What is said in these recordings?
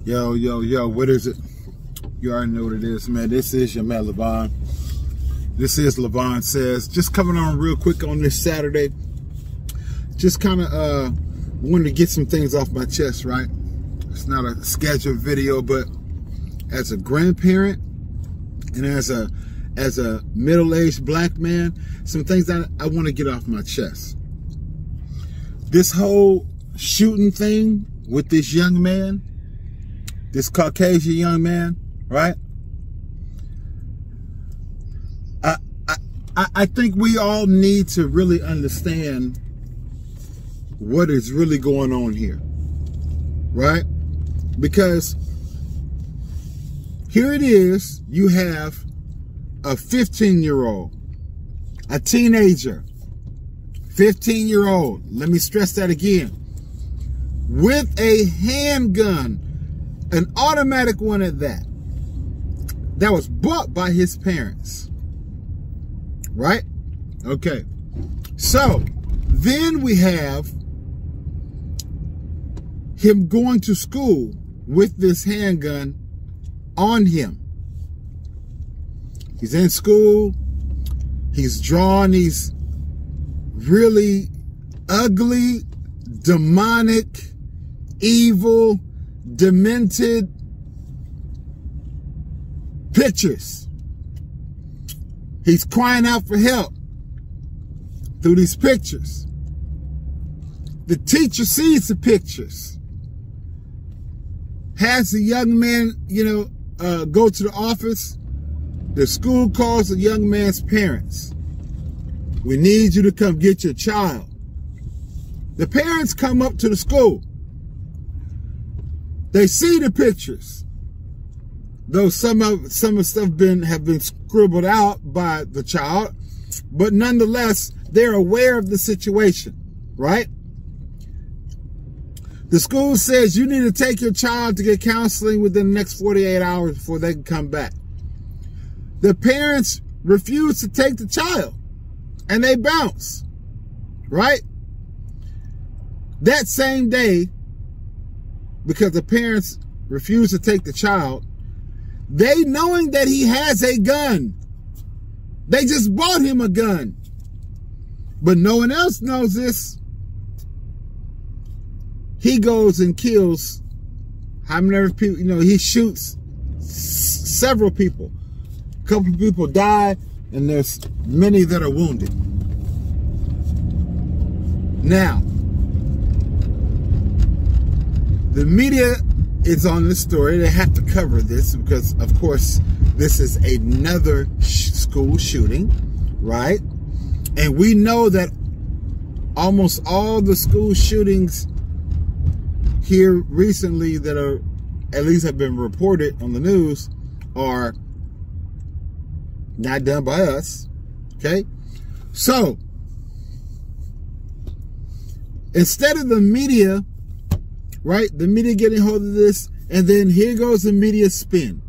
Yo, what is it? You already know what it is, man. This is your man, Levon. This is Levon Says. Just coming on real quick on this Saturday. Just kind of wanted to get some things off my chest, right? It's not a scheduled video, but as a grandparent and as a middle-aged black man, some things that I want to get off my chest. This whole shooting thing with this young man, this Caucasian young man, right? I think we all need to really understand what is really going on here, right? Because here it is, you have a 15-year-old, a teenager, 15-year-old, let me stress that again, with a handgun, an automatic one at that was bought by his parents, right? Okay, so then we have him going to school with this handgun on him. He's in school, he's drawing these really ugly, demonic, evil, demented pictures. He's crying out for help through these pictures. The teacher sees the pictures, has the young man, go to the office. The school calls the young man's parents. We need you to come get your child. The parents come up to the school. They see the pictures, though some of the stuff have been scribbled out by the child, but nonetheless, they're aware of the situation, right? The school says you need to take your child to get counseling within the next 48 hours before they can come back. The parents refuse to take the child, and they bounce, right? That same day, because the parents refuse to take the child, they knowing that he has a gun, they just bought him a gun, but no one else knows this. He goes and kills how many people, he shoots several people. A couple of people die, and there's many that are wounded. Now, the media is on this story. They have to cover this because, of course, this is another school shooting, right? And we know that almost all the school shootings here recently that are, at least have been reported on the news, are not done by us, okay? So, instead of the media, right, the media getting hold of this, and then here goes the media spin.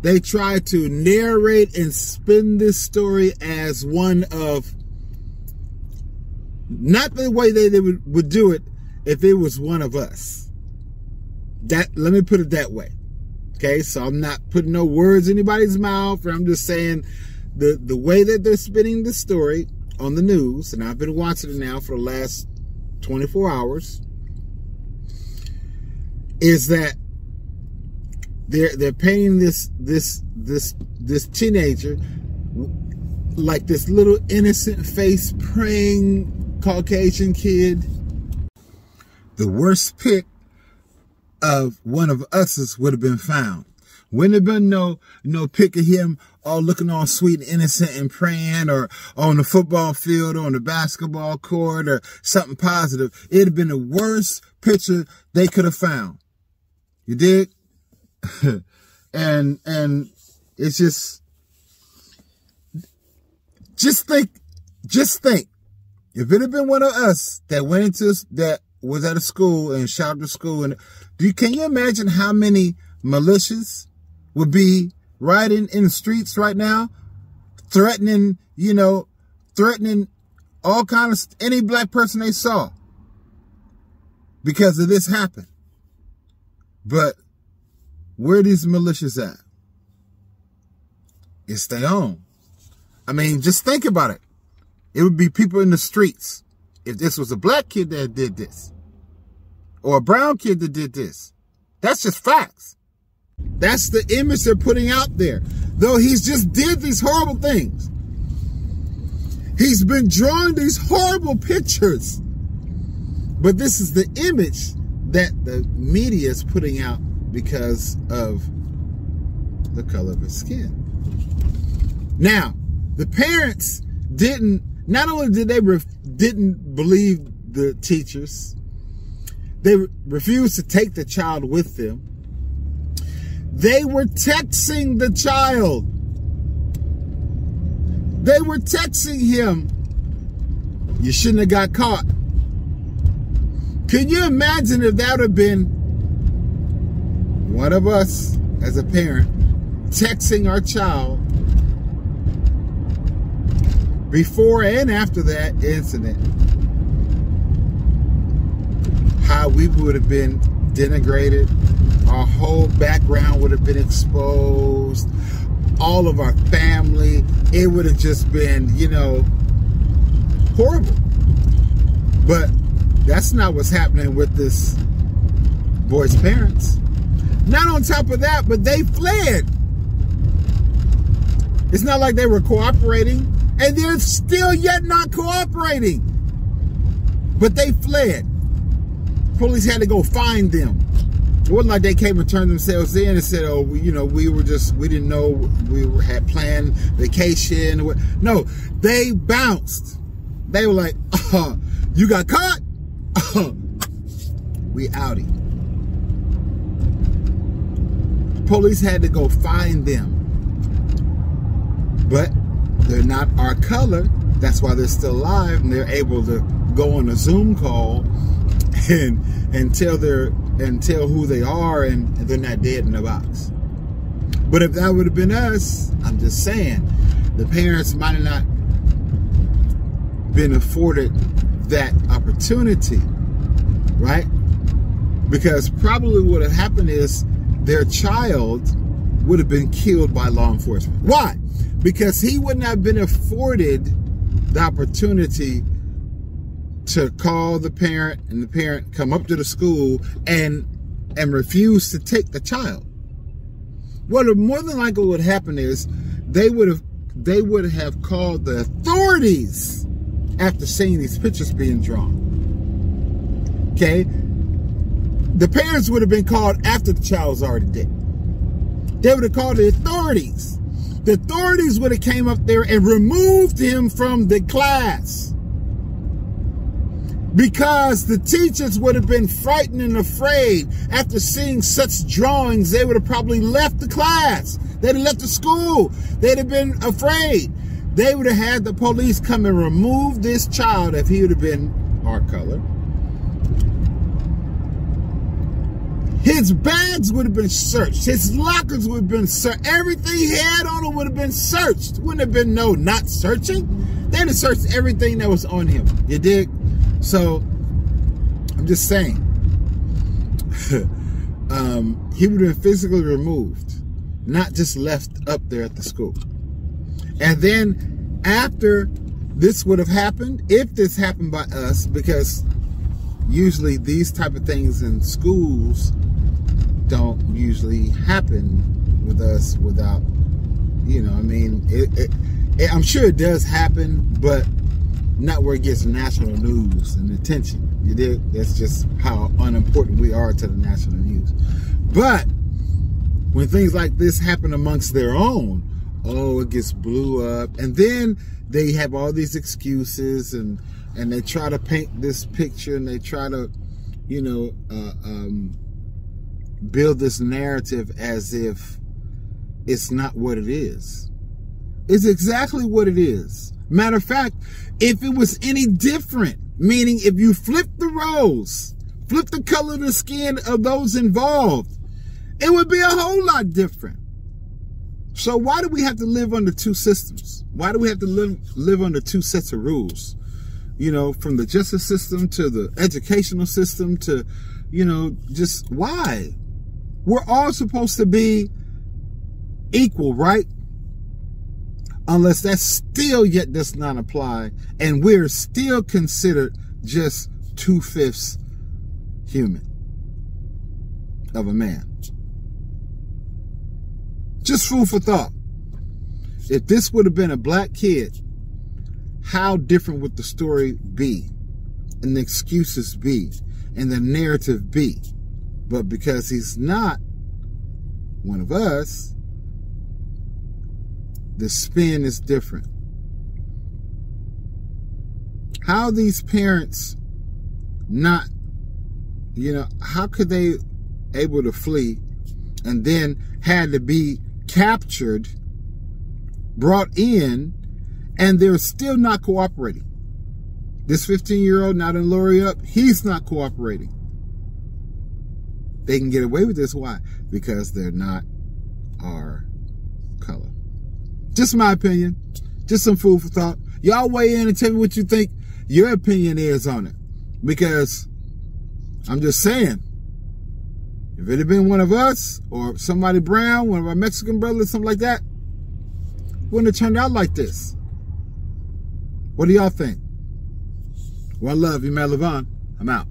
They try to narrate and spin this story as one of, not the way they would do it if it was one of us. Let me put it that way. Okay, so I'm not putting no words in anybody's mouth, I'm just saying the way that they're spinning the story on the news, and I've been watching it now for the last 24 hours, is that they're painting this teenager like this little innocent face praying Caucasian kid. The worst pick of one of us would have been found. Wouldn't have been no pic of him all looking all sweet and innocent and praying, or on the football field or on the basketball court or something positive. It'd have been the worst picture they could have found. You dig? and it's just think, if it had been one of us that went into, that was at a school and shot up the school, and can you imagine how many militias would be riding in the streets right now, threatening all kinds of, any black person they saw, because of this happened? But Where are these militias at? It's their own. I mean, just think about it. It would be people in the streets. If this was a black kid that did this, or a brown kid that did this, that's just facts. That's the image they're putting out there. Though he's just did these horrible things. He's been drawing these horrible pictures. But this is the image that the media is putting out because of the color of his skin. Now, the parents didn't, not only did they didn't believe the teachers, they refused to take the child with them. They were texting the child. They were texting him, "You shouldn't have got caught." Can you imagine if that would have been one of us as a parent texting our child before and after that incident? How we would have been denigrated. Our whole background would have been exposed. All of our family. It would have just been, you know, horrible. But that's not what's happening with this boy's parents. Not on top of that, but they fled. It's not like they were cooperating, and they're still yet not cooperating. But they fled. Police had to go find them. It wasn't like they came and turned themselves in and said, "Oh, you know, we didn't know we had planned vacation." No, they bounced. They were like, "You got caught? We outie." Police had to go find them. But they're not our color. That's why they're still alive, and they're able to go on a Zoom call and tell who they are, and they're not dead in the box. But if that would have been us, I'm just saying, the parents might have not been afforded that opportunity, right? Because probably what had happened is their child would have been killed by law enforcement. Why? Because he wouldn't have been afforded the opportunity to call the parent, and the parent come up to the school and refuse to take the child. What more than likely would happen is they would have called the authorities after seeing these pictures being drawn. Okay? The parents would have been called after the child was already dead. They would have called the authorities. The authorities would have came up there and removed him from the class. Because the teachers would have been frightened and afraid. After seeing such drawings, they would have probably left the class. They'd have left the school. They'd have been afraid. They would have had the police come and remove this child if he would have been our color. His bags would have been searched. His lockers would have been searched. Everything he had on him would have been searched. Wouldn't have been no not searching. They'd have searched everything that was on him. You dig? So, I'm just saying. He would have been physically removed. Not just left up there at the school. And then, after this would have happened, if this happened by us, because usually these type of things in schools don't usually happen with us without, you know, I mean, I'm sure it does happen, but not where it gets national news and attention. You did? That's just how unimportant we are to the national news. But when things like this happen amongst their own, oh, it gets blew up. And then they have all these excuses, and they try to paint this picture, and they try to, you know, build this narrative as if it's not what it is. It's exactly what it is. Matter of fact, if it was any different, meaning if you flip the roles, flip the color of the skin of those involved, it would be a whole lot different. So why do we have to live under two systems? Why do we have to live under two sets of rules? You know, from the justice system to the educational system to, you know, just why? We're all supposed to be equal, right? Unless that still yet does not apply, and we're still considered just 2/5 human of a man. Just food for thought. If this would have been a black kid, how different would the story be, and the excuses be, and the narrative be? But because he's not one of us, the spin is different. How these parents not, how could they able to flee and then had to be captured, brought in, and they're still not cooperating? This 15-year-old not in Lori up, he's not cooperating. They can get away with this. Why? Because they're not our color. Just my opinion. Just some food for thought. Y'all weigh in and tell me what you think your opinion is on it. Because I'm just saying, if it had been one of us or somebody brown, one of our Mexican brothers, something like that, wouldn't have turned out like this. What do y'all think? Well, I love you, Matt Levon. I'm out.